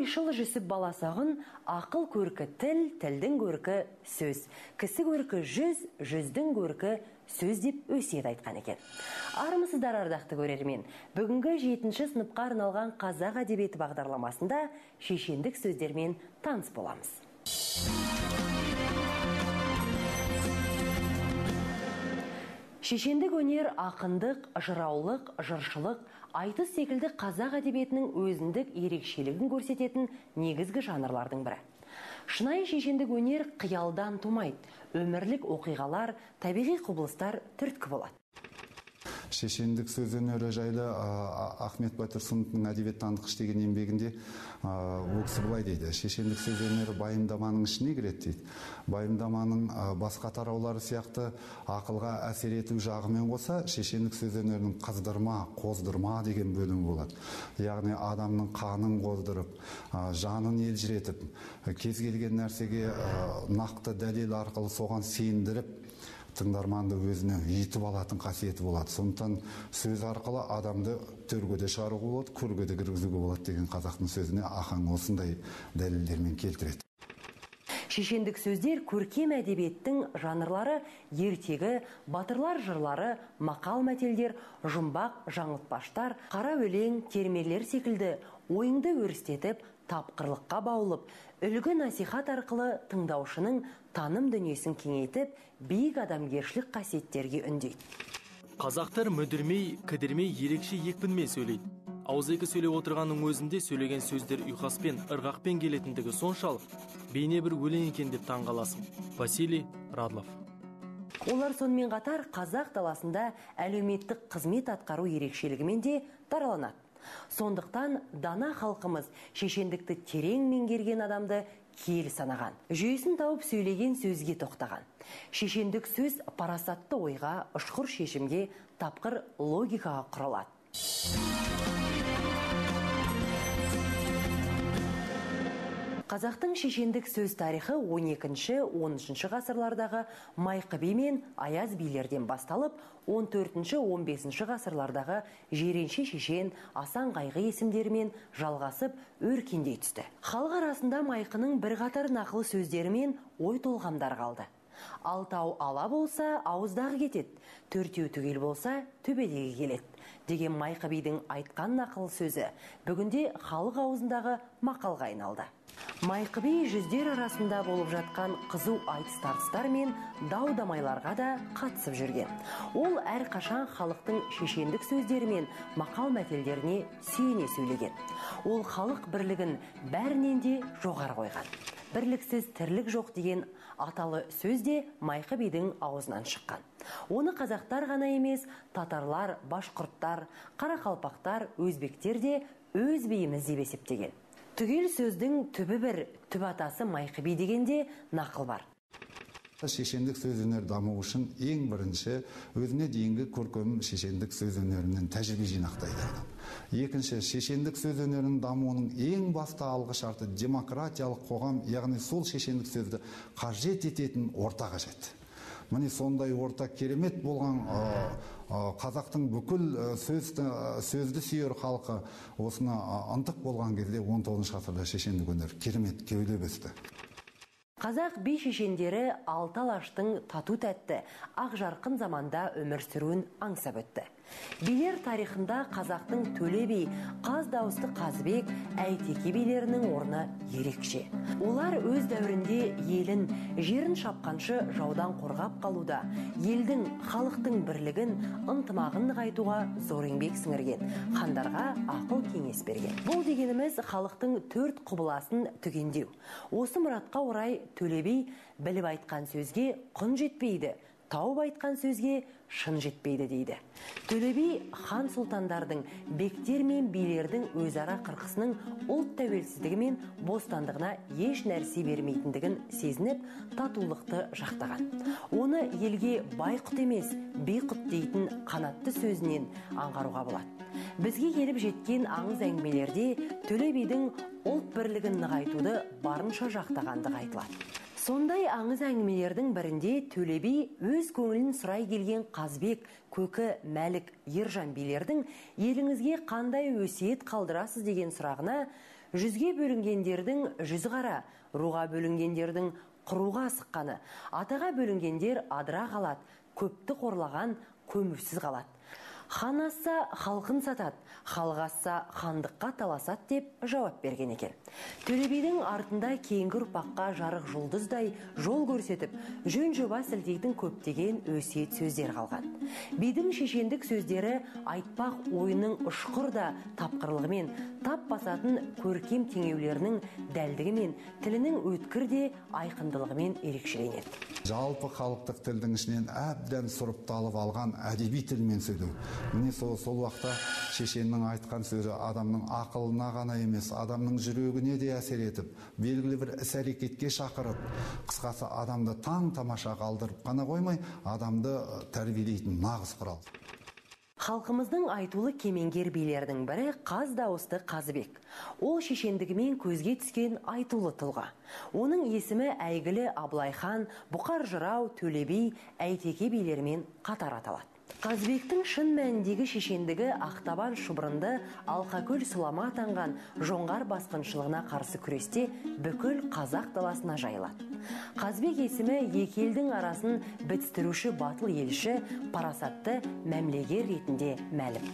ойшыл жүсіп баласағын, ақыл көркі тіл, тілдің көркі сөз, кісі көркі жүз, жүздің көркі сөз деп өсиет айтқан екен. Армысыздар ардақты көрермен, бүгінгі 7-ші сыныпқа арналған қазақ әдебиеті бағдарламасында шешендік сөздермен таныс боламыз. Шешендік өнер ақындық, жыраулық, жыршылық, айтыс секілді қазақ әдебиетінің өзіндік ерекшелігін көрсететін негізгі жанрлардың бірі. Шынайы шешендік өнер қиялдан тумайды, өмірлік оқиғалар, табиғи құбылыстар түрткі болады. Шешендік сөз өнері жайлы Ахмет Байтұрсыновтың әдебиеттанытқыш деген еңбегінде ол кісі былай дейді: шешендік сөз өнері байымдаманың ішіне кіреді дейді. Байымдаманың басқа тараулары сияқты ақылға әсер ету жағымен қоса, шешендік сөз өнерінің қыздырма, қоздырма деген бөлімі болады. Яғни адамның қанын қоздырып, жанын елжіретіп, кез келген нәрсеге нақты дәлел арқылы соған сендіріп, тыңдарманды өзіне етіп алатын қасиеті болады. Сондықтан сөз арқылы адамды төрге шығаруға болады, көрге де кіргізуге болады деген қазақтың сөзіне ахаң осындай дәлелдермен келтіреді. Шешендік сөздер көркем әдебиеттің жанрлары ертегі, батырлар жырлары, мақал мәтелдер, жұмбақ, жаңылтпаштар, қара өлең, термелер секілді ойыңды өрістетіп, тапқырлыққа баулып, үлгі насихат арқылы тыңдаушының таным дүниесін кеңейтіп, биік адамгершілік қасиеттерге үндейді. Қазақтар мүдірмей, кідірмей, ерекше екпінмен сөйлейді. Ауызекі сөйлеп отырғанның өзінде сөйлеген сөздер ұйқаспен, ырғақпен келетіндігі соншалық, бейне бір өлең екен деп таңғаласың. Василий Радлов. Олар сонымен қатар қазақ даласында әлеуметтік қызмет атқару ерекшелігімен де дараланады. Сондықтан дана халқымыз шешендікті терең меңгерген адамды киелі санаған. Жүйесін тауып сөйлеген сөзге тоқтаған. Шешендік сөз парасатты ойға, ұшқыр шешімге, тапқыр логикаға құралады. Қазақтың шешендік сөз тарихы 12-13 ғасырлардағы Майқы би мен Аяз билерден басталып, 14-15 ғасырлардағы Жиренше шешен, Асан қайғы есімдерімен жалғасып өркендей түсті. Халық арасында Майқының бірқатар нақыл сөздері мен ой толғамдар қалды. Алтау ала болса, ауыздағы кетеді, төртеу түгел болса, төбедегі келеді деген Майқы бидің айтқан нақыл сөзі бүгінде халық аузындағы мақалға айналды. Майқы би жүздер арасында болып жатқан қызу айтыс-тартыстар мен дау-дамайларға да қатысып жүрген. Ол әрқашан халықтың шешендік сөздері мен мақал мәтелдеріне сүйене сөйлеген. Ол халық бірлігін бәрінен де жоғары қойған. Бірліксіз тірлік жоқ деген аталы сөз де Майқы бидің аузынан шыққан. Оны қазақтар ғана емес, татарлар, башқұрттар, қарақалпақтар, өзбектер де өз биіміз деп есептеген. Түгел сөздің түбі бір, түп атасы Майқы би дегенде нақыл бар. Шешендік сөз өнері даму үшін ең бірінші өзіне дейінгі көркем шешендік сөз өнерінен тәжірибе жинақтайды адам. Екінші, шешендік сөз өнерінің дамуының ең басты алғы шарты демократиялық қоғам, яғни сол шешендік сөзді қажет ететін орта қажет. Міне сондай орта керемет болған қазақтың бүкіл сөзді сүйер халқы осына ынтық болған кезде 19 ғасырда шешендік өнер керемет кеулеп өсті. Қазақ би шешендері алты алаштың тату тәтті, ақ жарқын заманда өмір сүруін аңсап өтті. Билер тарихында қазақтың Төле би, Қаз дауысты Қазбек, Әйтеке билерінің орны ерекше. Олар өз дәуірінде елін, жерін шапқаншы жаудан қорғап қалуда, елдің, халықтың бірлігін, ынтымағын нығайтуға зор еңбек сіңірген, хандарға ақыл кеңес берген. Бұл дегеніміз халықтың төрт құбыласын түгендеу. Осы мұратқа орай Төле би біліп айтқан сөзге құн жетпейді, тауып айтқан сөзге шын жетпейді дейді. Төле би хан сұлтандардың, бектер мен билердің өзара қырқысының ұлт тәуелсіздігі мен бостандығына еш нәрсе бермейтіндігін сезініп, татулықты жақтаған. Оны елге байқұт емес, бейқұт дейтін қанатты сөзінен аңғаруға болады. Бізге келіп жеткен аңыз әңгімелерде Төле бидің ұлт бірлігін нығайтуды барынша жақтағандығы айтылады. Сондай аңыз әңгімелердің бірінде Төле би өз көңілін сұрай келген Қазбек, Көкі, Мәлік, Ержан билердің еліңізге қандай өсиет қалдырасыз деген сұрағына Жүзге бөлінгендердің жүзі қара, руға бөлінгендердің құруға асыққаны, атаға бөлінгендер адыра қалады, көпті қорлаған көмусіз қалады. Хан асса халқын сатады, халық асса хандыққа таласады деп жауап берген екен. Төле бидің артында кейінгі ұрпаққа жарық жұлдыздай жол көрсетіп, жөн жоба сілтейтін көптеген өсиет сөздер қалған. Бидің шешендік сөздері айтпақ ойының ұшқыр да тапқырлығымен, тап басатын көркем теңеулерінің дәлдігімен, тілінің өткір де айқындылығымен ерекшеленеді. Жалпы халықтық тілдің ішінен әбден сұрыпталып алған әдеби тілмен сөйлеу. Міне сол уақытта шешеннің айтқан сөзі адамның ақылына ғана емес, адамның жүрегіне де әсер етіп, белгілі бір іс-әрекетке шақырып, қысқасы адамды таң-тамаша қалдырып қана қоймай, адамды тәрбиелейтін нағыз құрал. Халқымыздың айтулы кемеңгер билердің бірі қаз дауысты Қазыбек. Ол шешендігімен көзге түскен айтулы тұлға. Оның есімі әйгілі Абылайхан, Бұқар Жырау, Төле би, Әйтеке билермен қатар аталады. Қазыбектің шын мәніндегі шешендігі Ақтабан шұбырынды Алқакөл сұлама атанған жоңғар басқыншылығына қарсы күресте бүкіл қазақ даласына жайылады. Қазыбек есімі екі елдің арасын бітістіруші батыл елші, парасатты мәмлегер ретінде мәлім.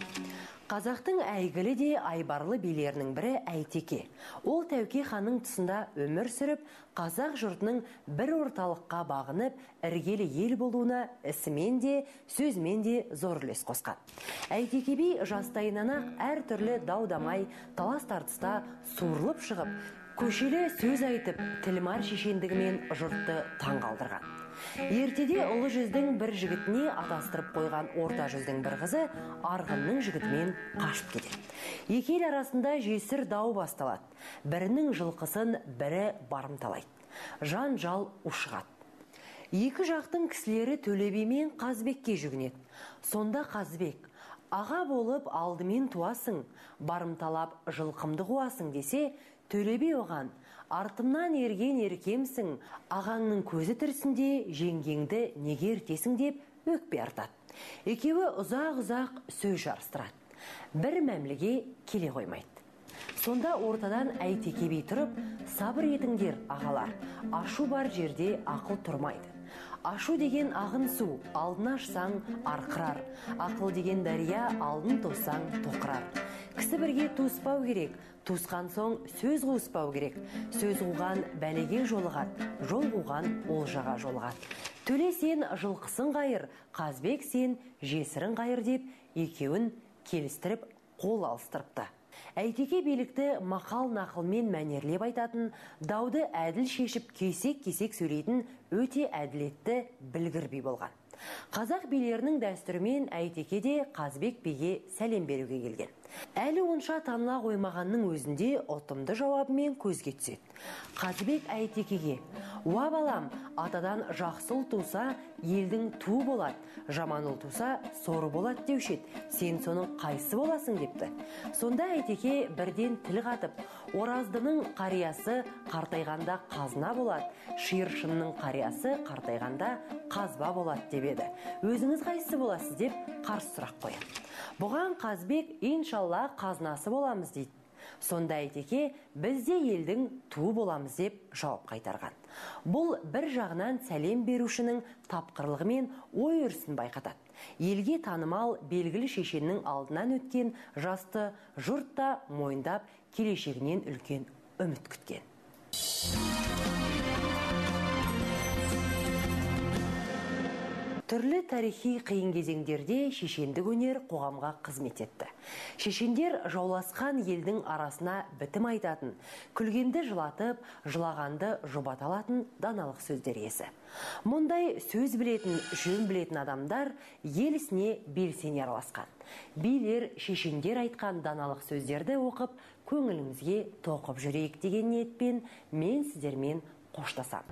Қазақтың әйгілі де айбарлы билерінің бірі Әйтеке. Ол Тәуке ханның тұсында өмір сүріп, қазақ жұртының бір орталыққа бағынып, іргелі ел болуына ісімен де, сөзмен де зор үлес қосқан. Әйтеке би жастайынан-ақ әр түрлі дау-дамай, талас-тартыста суырылып шығып, көшелі сөз айтып, тілмар шешендігімен жұртты таң қалдырған. Ертеде ұлы жүздің бір жігітіне атастырып қойған орта жүздің бір қызы арғынның жігітімен қашып кетеді. Екі ел арасында жесір дау басталады. Бірінің жылқысын бірі барымталайды. Жан-жал ушығады. Екі жақтың кісілері Төле би мен Қазыбекке жүгінеді. Сонда Қазыбек: «Аға болып алдымен туасың, барымталап жылқымды қуасың» десе, Төле би оған: «Артымнан ерген еркемсің, ағаңның көзі тірісінде жеңгеңді неге ертесің» деп өкпе артады. Екеуі ұзақ-ұзақ сөз жарыстырады. Бір мәмлеге келе қоймайды. Сонда ортадан Әйтеке би тұрып: «Сабыр етіңдер, ағалар, ашу бар жерде ақыл тұрмайды. Ашу деген ағын су, алдын ашсаң арқырар, ақыл деген дария, алдын тосаң тоқырар. Кісі бірге туыспау керек, туысқан соң сөз қуыспау керек. Сөз қуған бәлеге жолығады, жол қуған олжаға жолығады. Төле сен жылқысын қайыр, Қазбек сен жесірін қайыр» деп екеуін келістіріп қол алыстырыпты. Әйтеке билікті мақал-нақылмен мәнерлеп айтатын, дауды әділ шешіп кесек-кесек сөйлейтін өте әділетті білгір би болған. Қазақ билерінің дәстүрімен Әйтеке де Қазбек биге сәлем беруге келген. Әлі онша таныла қоймағанның өзінде ұтымды жауабымен көзге түседі. Қазбек Әйтекеге: «Уа балам, атадан жақсы ұл туса, елдің туы болады, жаман ұл туса, соры болады деуші еді. Сен соның қайсы боласың?» депті. Сонда Әйтеке бірден тіл қатып: «Ораздының қариясы қартайғанда қазына болады, шиыршынның қариясы қартайғанда қазба болады» деп еді. «Өзіңіз қайсы боласыз?» деп қарсы сұрақ қояды. Бұған Қазбек: «Иншалла қазынасы боламыз» дейді. Сонда Әйтеке: «Біз де елдің туы боламыз» деп жауап қайтарған. Бұл бір жағынан сәлем берушінің тапқырлығы мен ой өрісін байқатады. Елге танымал белгілі шешеннің алдынан өткен жасты жұртта мойындап, келешегінен үлкен үміт күткен. Түрлі тарихи қиын кезеңдерде шешендік өнер қоғамға қызмет етті. Шешендер жауласқан елдің арасына бітім айтатын, күлгенді жылатып, жылағанды жұбата алатын даналық сөздер иесі. Мұндай сөз білетін, жөн білетін адамдар ел ісіне белсене араласқан. Билер шешендер айтқан даналық сөздерді оқып, көңіліңізге тоқып жүрейік деген ниетпен мен сіздермен қоштасам.